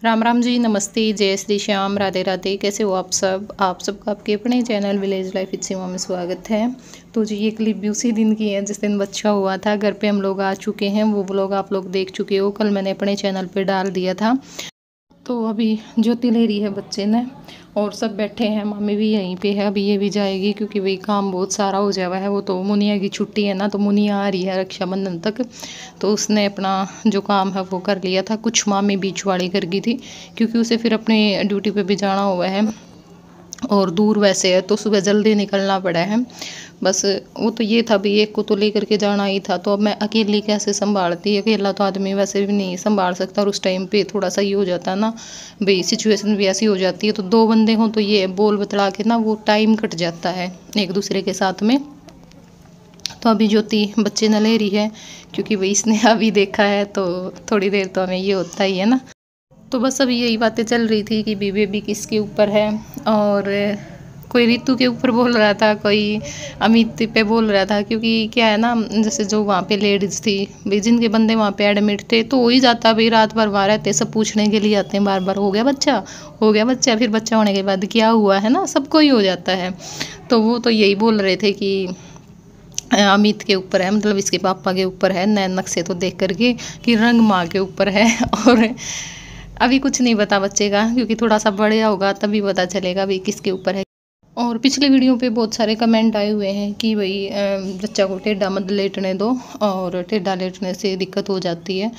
राम राम जी, नमस्ते, जय श्री श्याम, राधे राधे। कैसे हो आप सब? आप सबका आपके अपने चैनल विलेज लाइफ विद सीमा में स्वागत है। तो जी ये क्लिप भी उसी दिन की है जिस दिन बच्चा हुआ था। घर पे हम लोग आ चुके हैं, वो व्लॉग आप लोग देख चुके हो, कल मैंने अपने चैनल पे डाल दिया था। तो अभी ज्योति ले रही है बच्चे ने और सब बैठे हैं। मम्मी भी यहीं पे है, अभी ये भी जाएगी क्योंकि वही काम बहुत सारा हो जावा है। वो तो मुनिया की छुट्टी है ना, तो मुनिया आ रही है रक्षाबंधन तक, तो उसने अपना जो काम है वो कर लिया था। कुछ मामी बीच वाली कर गई थी क्योंकि उसे फिर अपनी ड्यूटी पे भी जाना हुआ है और दूर वैसे है तो सुबह जल्दी निकलना पड़ा है। बस वो तो ये था, भी एक को तो लेकर के जाना ही था, तो अब मैं अकेली कैसे संभालती। अकेला तो आदमी वैसे भी नहीं संभाल सकता और उस टाइम पे थोड़ा सा ये हो जाता है ना, भाई सिचुएशन भी ऐसी हो जाती है। तो दो बंदे हों तो ये बोल बतला के ना वो टाइम कट जाता है एक दूसरे के साथ में। तो अभी ज्योति बच्चे न ले रही है क्योंकि भाई इसने अभी देखा है तो थोड़ी देर तो हमें ये होता ही है ना। तो बस अभी यही बातें चल रही थी कि बेबी किसके ऊपर है, और कोई रितु के ऊपर बोल रहा था, कोई अमित पे बोल रहा था। क्योंकि क्या है ना, जैसे जो वहाँ पे लेडीज़ थी भाई, जिनके बंदे वहाँ पे एडमिट थे, तो हो ही जाता भाई, रात भर वहाँ रहते, सब पूछने के लिए आते हैं बार बार, हो गया बच्चा, हो गया बच्चा, फिर बच्चा होने के बाद क्या हुआ है ना, सबको ही हो जाता है। तो वो तो यही बोल रहे थे कि अमित के ऊपर है, मतलब इसके पापा के ऊपर है, नैन नक्शे तो देख करके कि रंग माँ के ऊपर है। और अभी कुछ नहीं पता बच्चे का, क्योंकि थोड़ा सा बड़ा होगा तभी पता चलेगा भाई किसके ऊपर है। और पिछले वीडियो पे बहुत सारे कमेंट आए हुए हैं कि भाई बच्चा को टेढ़ा मत लेटने दो, और टेढ़ा लेटने से दिक्कत हो जाती है।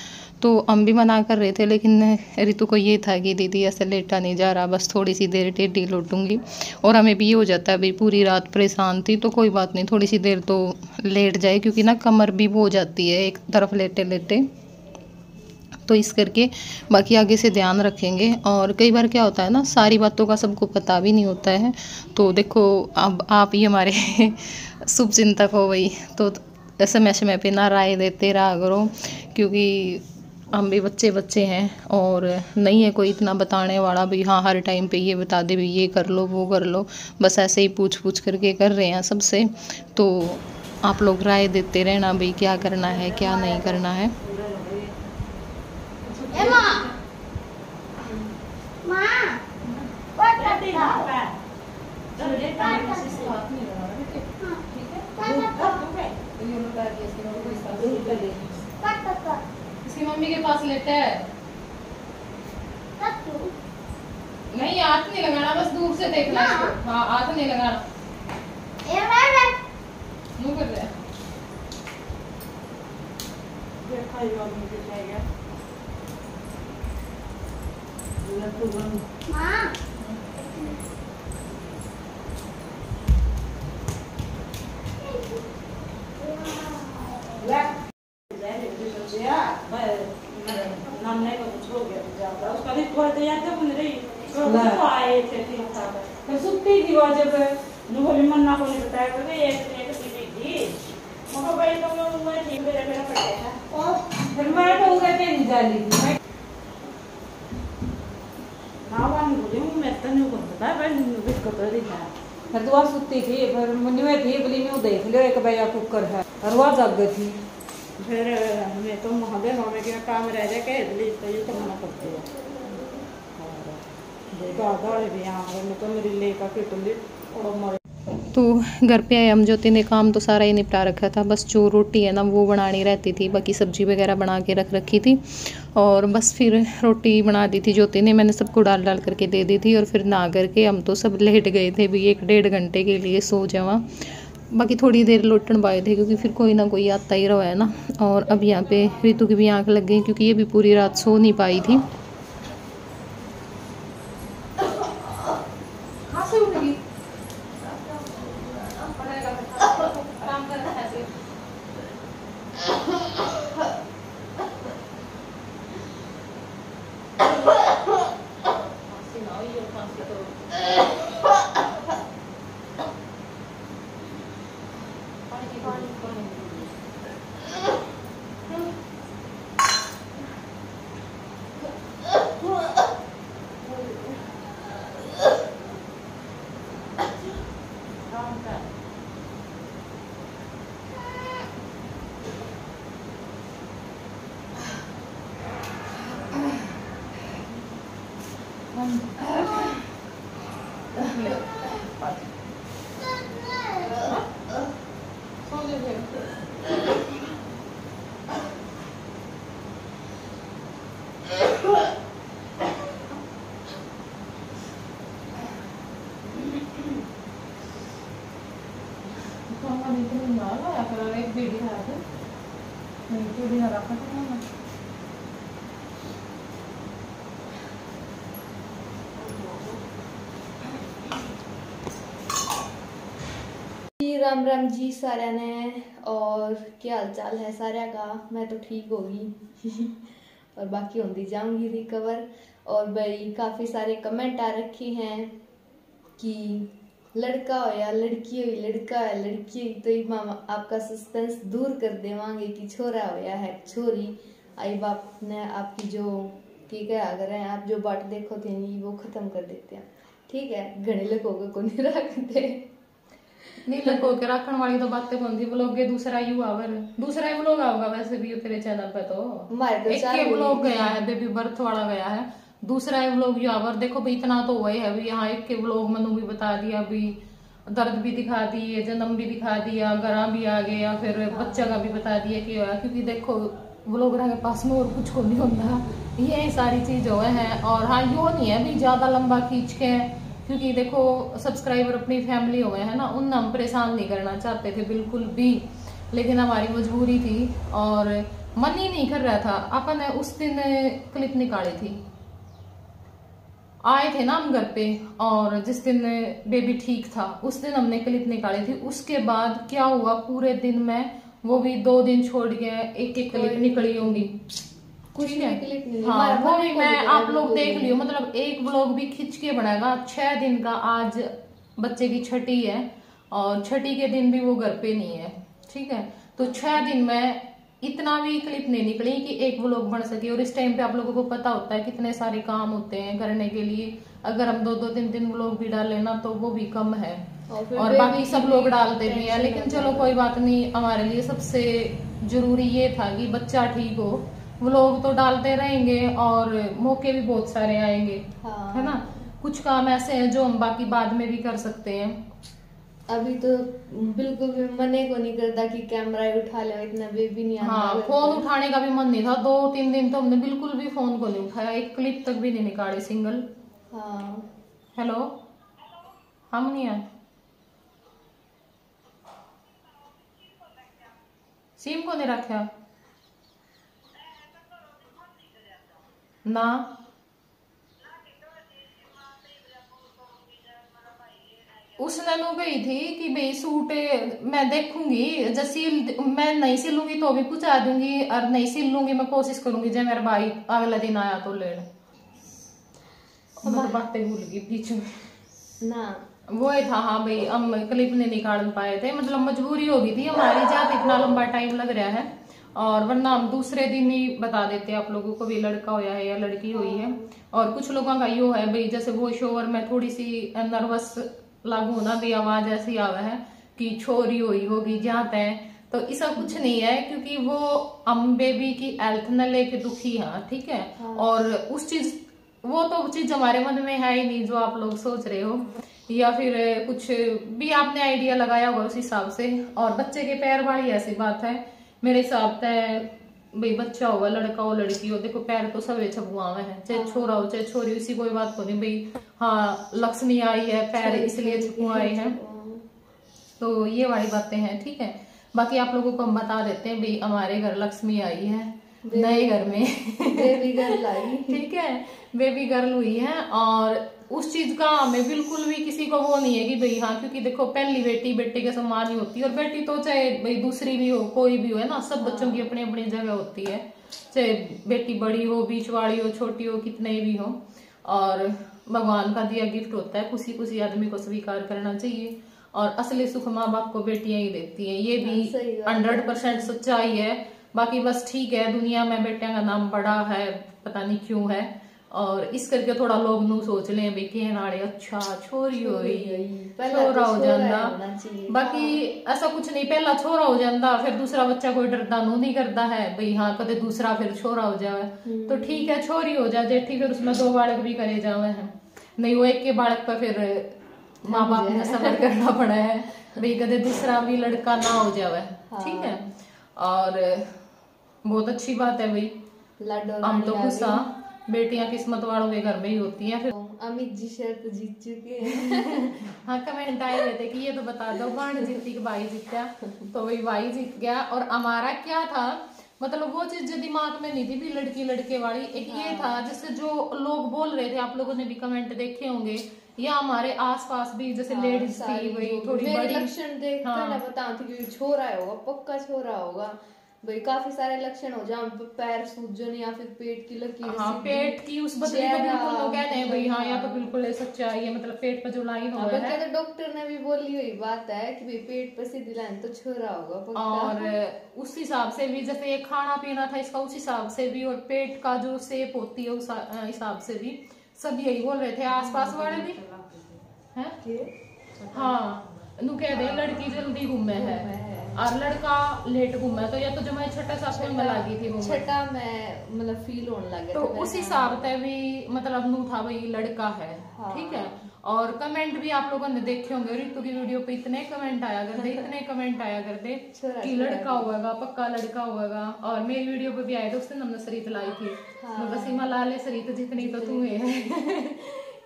तो हम भी मना कर रहे थे, लेकिन ऋतु को ये था कि दीदी ऐसे लेटा नहीं जा रहा, बस थोड़ी सी देर टेढ़ी लौटूंगी। और हमें भी ये हो जाता है भाई, पूरी रात परेशान थी, तो कोई बात नहीं, थोड़ी सी देर तो लेट जाए, क्योंकि ना कमर भी वो हो जाती है एक तरफ लेटे लेटे। तो इस करके बाकी आगे से ध्यान रखेंगे। और कई बार क्या होता है ना, सारी बातों का सबको पता भी नहीं होता है। तो देखो, अब आप ही हमारे शुभ चिंतक हो भाई, तो समय समय पे ना राय देते रहा करो, क्योंकि हम भी बच्चे बच्चे हैं और नहीं है कोई इतना बताने वाला भाई, हाँ हर टाइम पे ये बता दे भाई ये कर लो वो कर लो। बस ऐसे ही पूछ पूछ करके कर रहे हैं सबसे। तो आप लोग राय देते रहना भाई, क्या करना है क्या नहीं करना है। इसकी मम्मी के पास लेटे है। नहीं, हाथ नहीं लगाना, बस दूर से देखना इसको। हाँ, हाथ नहीं लगाना। मुंह कर रहा है। सुत्ती थी वो जब मन्ना को नहीं बताया करके एक थी मगर भाई तो मैं ठीक मेरा मेरा पड़ेगा और फिर मैं तो उसे नहीं जाली थी मैं ना वाली बोली हूं, मैं तो नहीं करता भाई बिस्कुट तो दिखा फिर दुआ सुत्ती थी, फिर मुन्नी में थी बोली मैं देख लियो एक भैया कुकर है और वो जग थी। फिर मैं तो महादेव हमें क्या काम रह जाए कह दिली तो ये तो मना करती है। तो घर पे आए हम, ज्योति ने काम तो सारा ही निपटा रखा था, बस जो रोटी है ना वो बनानी रहती थी, बाकी सब्जी वगैरह बना के रख रखी थी। और बस फिर रोटी बना दी थी ज्योति ने, मैंने सबको डाल डाल करके दे दी थी। और फिर नहा करके हम तो सब लेट गए थे भी, 1-1.5 घंटे के लिए सो जावा। बाकी थोड़ी देर लौटन पाए थे क्योंकि फिर कोई ना कोई आता ही रहा है ना। और अब यहाँ पे ऋतु की भी आँख लग गई क्योंकि ये भी पूरी रात सो नहीं पाई थी। एक बेबी है नहीं बेबी ना रखा था ना राम राम जी सारे ने। और क्या हाल चाल है सारे का? मैं तो ठीक होगी और बाकी होती जाऊंगी रिकवर। और भाई काफ़ी सारे कमेंट आ रखे हैं कि लड़का हो या लड़की हो, लड़का है लड़की हुई, तो इमाम आपका सस्पेंस दूर कर देवांगे कि छोरा हो या है छोरी। आई बाप ने आपकी जो की क्या अगर है आप जो बाट देखो थे नहीं वो खत्म कर देते हैं। ठीक है, घने लोगों को नहीं रखते नहीं लको के रखने वाली तो बातें बनती ब्लॉग के दूसरा ही ब्लॉग आऊंगा वैसे भी तेरे चैनल पे तो एक के ब्लॉग गया है बेबी बर्थ वाला गया है, दूसरा ही ब्लॉग युवावर देखो भाई इतना तो वही है भी। यहाँ एक के ब्लॉग मैंने भी बता दिया भी, दर्द भी दिखा दिए, जन्म भी दिखा दिया, गरा भी आ गया, फिर बच्चा का भी बता दिया कि क्योंकि देखो ब्लॉगर के पास में और कुछ को नहीं होता, ये सारी चीज हुए हैं। और हाँ यो नहीं है भी ज्यादा लंबा खींच के, क्योंकि देखो सब्सक्राइबर अपनी फैमिली हो गए है ना, उन हम परेशान नहीं करना चाहते थे बिल्कुल भी, लेकिन हमारी मजबूरी थी और मन ही नहीं कर रहा था। अपन ने उस दिन क्लिप निकाली थी, आए थे ना हम घर पे, और जिस दिन बेबी ठीक था उस दिन हमने क्लिप निकाली थी। उसके बाद क्या हुआ पूरे दिन में, वो भी 2 दिन छोड़ के एक एक क्लिप निकली होंगी, कुछ नहीं। हाँ वो भी मैं आप लोग देख लियो, मतलब एक ब्लॉग भी खिंच के बनाएगा 6 दिन का। आज बच्चे की छठी है और छठी के दिन भी वो घर पे नहीं है, ठीक है, तो 6 दिन में इतना भी क्लिप नहीं निकली कि एक ब्लॉग बन सके। और इस टाइम पे आप लोगों को पता होता है कितने सारे काम होते हैं करने के लिए, अगर हम 2-2 3-3 ब्लॉग भी डालें ना तो वो भी कम है, और बाकी सब लोग डालते भी हैं। लेकिन चलो कोई बात नहीं, हमारे लिए सबसे जरूरी ये था कि बच्चा ठीक हो। व्लॉग तो डालते रहेंगे और मौके भी बहुत सारे आएंगे, हाँ। है ना, कुछ काम ऐसे हैं जो हम बाकी बाद में भी कर सकते हैं। अभी तो बिल्कुल भी मन को नहीं करता कि कैमरा उठा ले, इतना भी नहीं आता। हाँ फोन उठाने का भी मन नहीं था, 2-3 दिन तो हमने बिल्कुल भी फोन को नहीं उठाया, एक क्लिप तक भी नहीं निकाली सिंगल। हाँ हेलो, हम नहीं आए, सिम को नहीं रखा ना, उसने नु गई थी कि भाई सूट मैं देखूंगी, जब मैं नहीं सिलूंगी तो भी पूछा दूंगी, और नहीं सिल लूंगी मैं कोशिश करूंगी जब मेरा भाई अगला दिन आया तो ले बातें भूल गई बीच में ना, वो ही था। हाँ भाई हम क्लिप नहीं निकाल पाए थे, मतलब मजबूरी हो गई थी हमारी, ज्यादा इतना लंबा टाइम लग रहा है, और वरना हम दूसरे दिन ही बता देते आप लोगों को भी लड़का होया है या लड़की हुई है। और कुछ लोगों का यो है भाई, जैसे वॉइस ओवर में थोड़ी सी नर्वस लागू ना भी, आवाज ऐसी आवा है कि छोरी हुई होगी जाते हैं, तो ऐसा कुछ नहीं है, क्योंकि वो हम बेबी की हेल्थ न लेके दुखी है, ठीक है। और उस चीज वो तो चीज हमारे मन में है ही नहीं जो आप लोग सोच रहे हो, या फिर कुछ भी आपने आइडिया लगाया होगा उस हिसाब से। और बच्चे के पैर वाली ऐसी बात है, मेरे हिसाब से भाई बच्चा होगा लड़का हो लड़की हो, देखो पैर तो सब छपुआवे हैं, चाहे छोरा हो चाहे छोरी, इसी कोई बात को नहीं भाई। हाँ लक्ष्मी आई है पैर इसलिए छपुआए हैं, तो ये वाली बातें हैं, ठीक है। बाकी आप लोगों को हम बता देते हैं भाई हमारे घर लक्ष्मी आई है नए घर में बेबी गर्ल आई, ठीक है, बेबी गर्ल हुई है। और उस चीज का हमें बिल्कुल भी किसी को वो नहीं है कि भाई हाँ, क्योंकि देखो पहली बेटी बेटे के समान ही होती है, और बेटी तो चाहे भाई दूसरी भी हो कोई भी हो, है ना, सब बच्चों की अपनी अपनी जगह होती है, चाहे बेटी बड़ी हो बीच वाली हो छोटी हो कितने भी हो, और भगवान का दिया गिफ्ट होता है, खुशी खुशी आदमी को स्वीकार करना चाहिए। और असली सुख माँ बाप को बेटियां ही देती है, ये भी 100% सच्चाई है। बाकी बस ठीक है, दुनिया में बेटियों का नाम बड़ा है, पता नहीं क्यों है, और इस करके थोड़ा लोग नू सोच ले भी के नाड़े अच्छा छोरी हो छोरा हो जाता। बाकी ऐसा कुछ नहीं, पहला छोरा हो जाता फिर दूसरा बच्चा कोई डरदा नू नहीं करता है भाई हाँ कदे दूसरा फिर छोरा हो जाए तो ठीक है, छोरी हो जाए जेठी फिर उसमें 2 बालक भी करे जावे हैं, नहीं वो एक के बालक पर फिर माँ बाप ने सफर करना पड़ा है भाई कदे दूसरा भी लड़का ना हो जावे। ठीक है, और बहुत अच्छी बात है भाई, हम तो खुश हाँ, बेटियां किस्मत वालों के घर में ही होती हैं। फिर अमित जी शर्त जीत चुके हैं। हाँ कमेंट आए हुए थे कि ये तो बता दो बाण जीती कि भाई जीता, तो वही भाई जीत गया। और हमारा क्या था मतलब वो चीज जो दिमाग में नहीं थी भी लड़की लड़के वाली, एक ये था जिससे जो लोग बोल रहे थे, आप लोगों ने भी कमेंट देखे होंगे या हमारे आसपास भी जैसे लेडीज थी वही थोड़ी बड़ी लक्षण देख कर बता थी छोरा होगा पक्का छोरा होगा भाई, काफी सारे लक्षण हो जाए पैर सूजन या फिर पेट की लकीर, हाँ पेट की उस बदले को बिल्कुल लोग कहते हैं भाई हाँ या तो बिल्कुल ऐसा चाहिए मतलब पेट पर जो लाइन हो रहा है, तो डॉक्टर ने भी बोली हुई बात है कि भाई पेट पर सीधी लाइन तो छोरा होगा पक्का। और उस हिसाब से भी जैसे ये खाना पीना था इसका उस हिसाब से भी, और पेट का जो शेप होती है उस हिसाब से भी सब यही बोल रहे थे आसपास वाले भी है। हाँ नू कह दे लड़की जल्दी घूमे है और लड़का लेट घूमा, तो या तो जो मैं छठा सातवें में लगी थी वो छठा में मतलब फील होने लगे तो उस हिसाब से भी मतलब नू था भाई लड़का है। ठीक है, और कमेंट भी आप लोगों ने देखे होंगे, ऋतु की वीडियो पे इतने कमेंट आया करते इतने कमेंट आया करते कि लड़का होगा पक्का लड़का होगा। और मेरी वीडियो पे भी आए थे, उस दिन हमने सरीत लाई थी वसीमा लाले सरीत जितनी तो तुम्हें है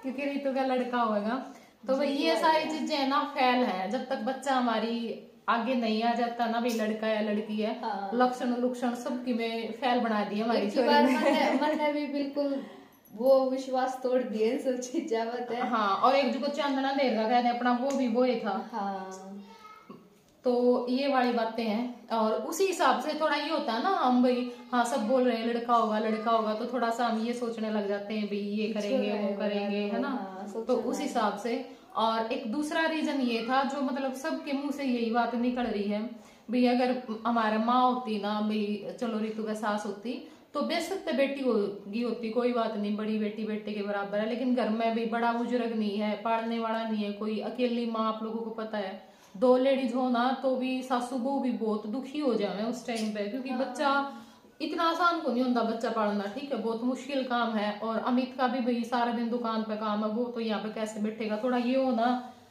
क्योंकि ऋतु का लड़का होगा। तो भाई ये सारी चीजें ना फैल है, जब तक बच्चा हमारी आगे नहीं आ जाता ना भाई लड़का या लड़की है लक्षण लुक्षण सबकी में फैल बना दी हमारी छोरी मन ने भी बिल्कुल वो विश्वास तोड़ दिए सोची जावत है। हाँ और एक जो चांदना देर का कहते अपना वो भी वो ही था। तो ये वाली बातें हैं, और उसी हिसाब से थोड़ा ये होता है ना हम भाई हाँ सब बोल रहे हैं लड़का होगा तो थोड़ा सा हम ये सोचने लग जाते हैं भाई ये करेंगे वो करेंगे है ना, तो उस हिसाब से। और एक दूसरा रीजन ये था जो मतलब सबके मुंह से यही बात निकल रही है भाई अगर हमारा माँ होती ना भाई चलो ऋतु का सास होती तो बेशक बेटी होती कोई बात नहीं, बड़ी बेटी बेटे के बराबर है, लेकिन घर में भी बड़ा बुजुर्ग नहीं है, पालने वाला नहीं है कोई, अकेली माँ आप लोगों को पता है 2 लेडीज हो ना तो भी सासू बहू भी बहुत दुखी हो जाए उस टाइम पे, क्योंकि बच्चा इतना आसान को नहीं होता बच्चा पालना। ठीक है, बहुत मुश्किल काम है। और अमित का भी भाई सारा दिन दुकान पे काम है, वो तो यहाँ पे कैसे बैठेगा, थोड़ा ये हो ना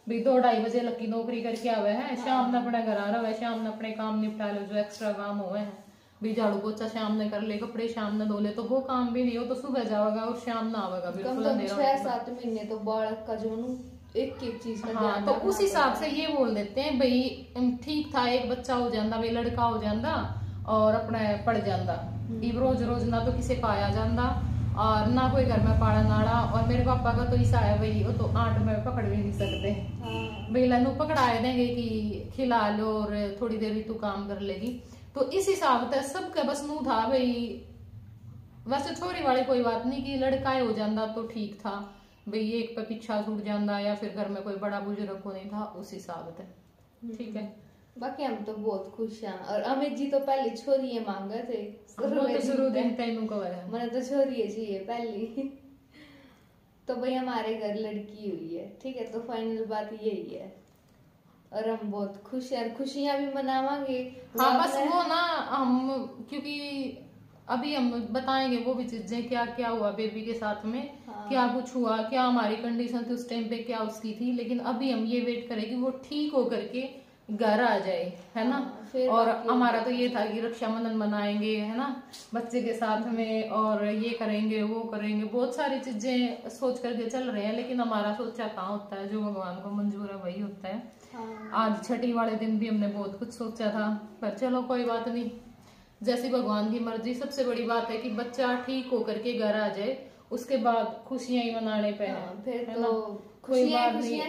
भाई 2-2:30 बजे लकी नौकरी करके आवे है, शाम ने अपने घर आ रहा है, शाम ने अपने काम निपटा लो जो एक्स्ट्रा काम हुए हैं भी, झाड़ू पोछा शाम ने कर ले, कपड़े शाम ने धो ले, तो वो काम भी नहीं हो तो सुबह जाएगा और शाम ना आवेगा बिल्कुल 6-7 महीने तो बालक का जो एक चीज का हाँ, तो उस हिसाब से ये बोल देते हैं भाई ठीक था एक बच्चा हो जाता भाई लड़का हो जाता और अपने पड़ जाता, रोज रोज ना तो किसी पाया जाता और ना कोई घर में पाड़ा नाड़ा। और मेरे पापा का तो ऐसा है भाई वो तो 8 में पकड़ भी नहीं सकते भाई, लानू पकड़ाए देंगे कि खिला लो और थोड़ी देर ही तू काम कर लेगी, तो इस हिसाब से सबका बस मुंह था भाई। वैसे छोरी वाली कोई बात नहीं कि लड़का हो जाता तो ठीक था भाई, एक पे पीछा छूट जाता या फिर घर में कोई बड़ा बुजुर्ग को नहीं था उस हिसाब से। ठीक है, बाकी हम तो बहुत खुश हैं। और अमित जी तो पहले छोरी मांगे थे शुरू दिन मैंने तो छोरी चाहिए पहली तो भाई हमारे घर लड़की हुई है। ठीक है, तो फाइनल बात यही है और हम बहुत खुश हैं, खुशियां भी मनावांगे। हाँ बस वो ना हम क्योंकि अभी हम बताएंगे वो भी चीजें क्या क्या हुआ बेबी के साथ में। क्या कुछ हुआ, क्या हमारी कंडीशन थी उस टाइम पे, क्या उसकी थी, लेकिन अभी हम ये वेट करें कि वो ठीक हो करके घर आ जाए, है ना। और हमारा तो ये था कि रक्षाबंधन मनाएंगे, है ना, बच्चे के साथ में, और ये करेंगे वो करेंगे, बहुत सारी चीजें सोच करके चल रहे हैं, लेकिन हमारा सोचा कहाँ होता है, जो भगवान को मंजूर है वही होता है। आज छठी वाले दिन भी हमने बहुत कुछ सोचा था, पर चलो कोई बात नहीं, जैसी भगवान की मर्जी। सबसे बड़ी बात है कि बच्चा ठीक होकर के घर आ जाए, उसके बाद खुशियां ही मनाने पे है, फिर है तो कोई बात नहीं,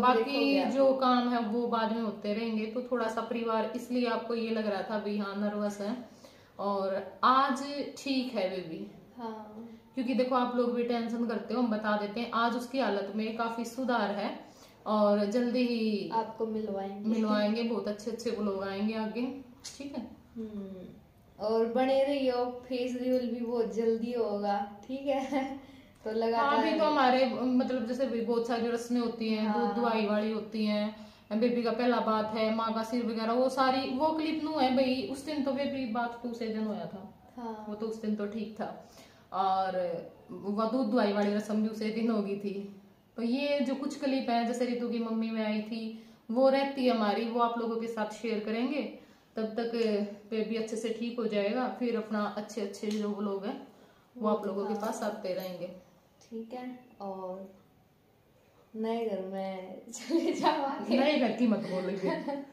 बाकी जो काम है वो बाद में होते रहेंगे। तो थोड़ा सा परिवार इसलिए आपको ये लग रहा था भाई हाँ नर्वस है, और आज ठीक है बेबी। क्योंकि देखो आप लोग भी टेंशन करते हो, हम बता देते हैं आज उसकी हालत में काफी सुधार है और जल्दी ही आपको मिलवाएंगे बहुत अच्छे अच्छे लोग आएंगे आगे। ठीक है, और बने रहियो, फेस रिवील भी बहुत जल्दी होगा। ठीक है तो हाँ, लगातार अभी तो हमारे मतलब जैसे भी बहुत सारी रस्में होती हैं, दूध हाँ। दुआई वाली होती हैं, बेबी का पहला बात है, माँ का सिर वगैरह, वो सारी वो क्लिप नू है भाई। उस दिन तो बेबी बात 2 सीजन होया था, हाँ वो तो उस दिन तो ठीक था। और वो दूध दुआई वाली रस्म भी उसे दिन होगी थी। तो ये जो कुछ क्लिप है, जैसे रितु की मम्मी में आई थी, वो रहती है हमारी, वो आप लोगों के साथ शेयर करेंगे। तब तक बेबी अच्छे से ठीक हो जाएगा, फिर अपना अच्छे अच्छे जो लोग हैं वो आप लोगों के पास आते रहेंगे। ठीक है। और नए घर में चले जावांगे। नए घर की मत बोलोगे।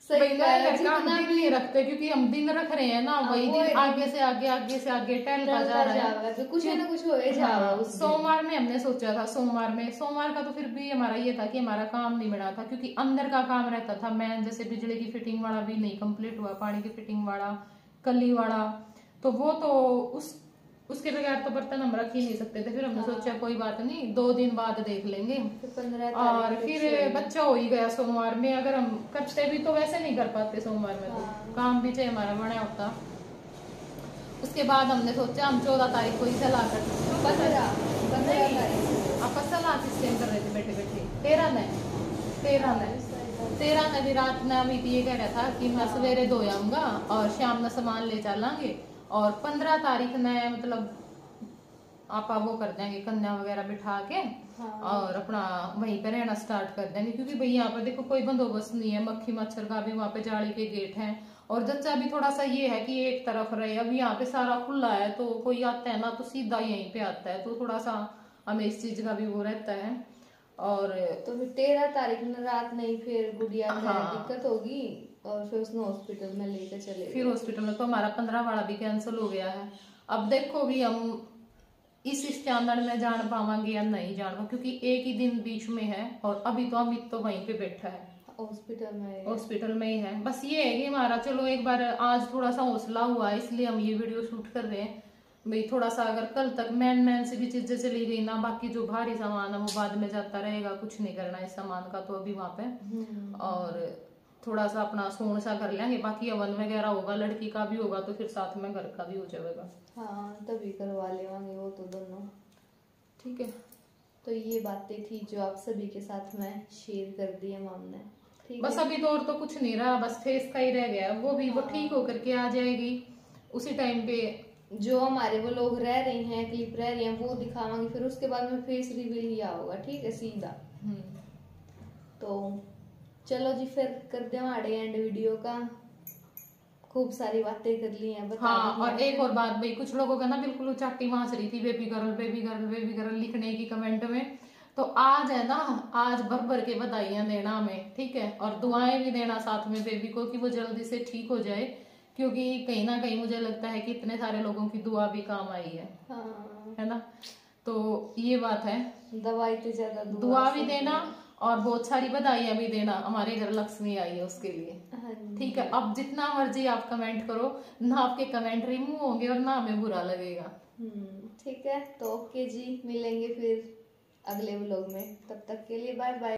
सही भाई नए घर का हम जितना दिन नहीं रखते, क्योंकि हम दिन रख रहे हैं ना, वही वो दिन आगे से आगे आगे से आगे टहलता जा रहा है। तो कुछ ना कुछ हो जाएगा हाँ, उस दिन। सोमवार में हमने सोचा था, सोमवार का तो फिर भी हमारा ये था कि हमारा काम नहीं बना था, क्योंकि अंदर का काम रहता था। मैं जैसे बिजली की फिटिंग वाला भी नहीं कंप्लीट हुआ, पानी की फिटिंग वाला, कली वाला, तो वो तो उसके बगैर तो बर्तन हम रख ही नहीं सकते थे। फिर हमने सोचा कोई बात नहीं, 2 दिन बाद देख लेंगे। फिर 15 और तारीख फिर बच्चा हो ही गया सोमवार में। अगर हम करते भी तो वैसे नहीं कर पाते सोमवार में, तो काम भी चाहे हमारा बड़ा होता। उसके बाद हमने सोचा हम 14 तारीख को ही चला कर 15 तारीख आप सलाह किस टाइम कर रहे थे बैठे बैठे? 13 ने भी रात में अमित ये कह रहा था कि मैं सवेरे धो आऊंगा और शाम में सामान ले चलेंगे, और 15 तारीख ने मतलब आप वो कर देंगे, कन्या वगैरह बिठा के और अपना वहीं पे रहना स्टार्ट कर देंगे। क्योंकि भाई यहाँ पे देखो कोई बंदोबस्त नहीं है, मक्खी मच्छर का भी वहाँ पे जाली के गेट हैं, और जच्चा भी थोड़ा सा ये है कि एक तरफ रहे। अब यहाँ पे सारा खुला है, तो कोई आता है ना तो सीधा यहीं पे आता है, तो थोड़ा सा हमें इस चीज का भी वो रहता है। और तो फिर 13 तारीख में रात नहीं, फिर गुड़िया में दिक्कत होगी और फिर उसने हॉस्पिटल में लेकर चले फिर हॉस्पिटल में तो हमारा 15 वाला भी कैंसिल हो गया है। अब देखो भी हम इस स्टैंडर्ड में जान पावांगे या नहीं जान पाएंगे, क्योंकि एक ही दिन बीच में है, और अभी तो अमित तो वहीं पे बैठा है, हॉस्पिटल में ही है। बस ये है कि हमारा चलो एक बार आज थोड़ा सा हौसला हुआ, इसलिए हम ये वीडियो शूट कर रहे हैं भाई। थोड़ा सा अगर कल तक मैन से भी चीजें चली गई ना, बाकी जो भारी सामान है वो बाद में जाता रहेगा, कुछ नहीं करना इस सामान का तो अभी वहां पे। और थोड़ा सा अपना सोन सा कर लेंगे, बाकी हवन वगैरह होगा, लड़की का भी होगा, तो फिर साथ में घर का भी हो जाएगा। हाँ, तभी करवा लेवांगे वो तो दोनों। ठीक है, तो ये बातें थी जो आप सभी के साथ में शेयर कर दी है हमने। ठीक बस है? अभी तो और तो कुछ नहीं रहा, बस फेस का ही रह गया, वो भी वो ठीक होकर के आ जाएगी उसी टाइम पे। जो हमारे वो लोग रह रही हैं, क्लिप रह रही हैं, वो दिखावांगे, फिर उसके बाद में फेस रिवील ही होगा। ठीक है, सीधा। तो चलो जी, फिर करते हैं हमारे एंड वीडियो का। खूब सारी बातें कर ली हैं, बता हाँ, और एक और बात भाई, कुछ लोगों का ना बिल्कुल चाटी माच रही थी baby girl baby girl baby girl लिखने की कमेंट में। तो आज है ना, आज भर भर के बधाइयां देना हमें, ठीक है, और दुआएं भी देना साथ में बेबी को कि वो जल्दी से ठीक हो जाए, क्योंकि कहीं ना कहीं मुझे लगता है कि इतने सारे लोगों की दुआ भी काम आई है। हाँ। है ना, तो ये बात है, दवाई से ज्यादा दुआ भी देना और बहुत सारी बधाइयां भी देना। हमारे घर लक्ष्मी आई है उसके लिए। हाँ, ठीक है, अब जितना मर्जी आप कमेंट करो ना, आपके कमेंट रिमूव होंगे और ना हमें बुरा लगेगा। ठीक है, तो ओके जी, मिलेंगे फिर अगले व्लॉग में। तब तक के लिए बाय बाय।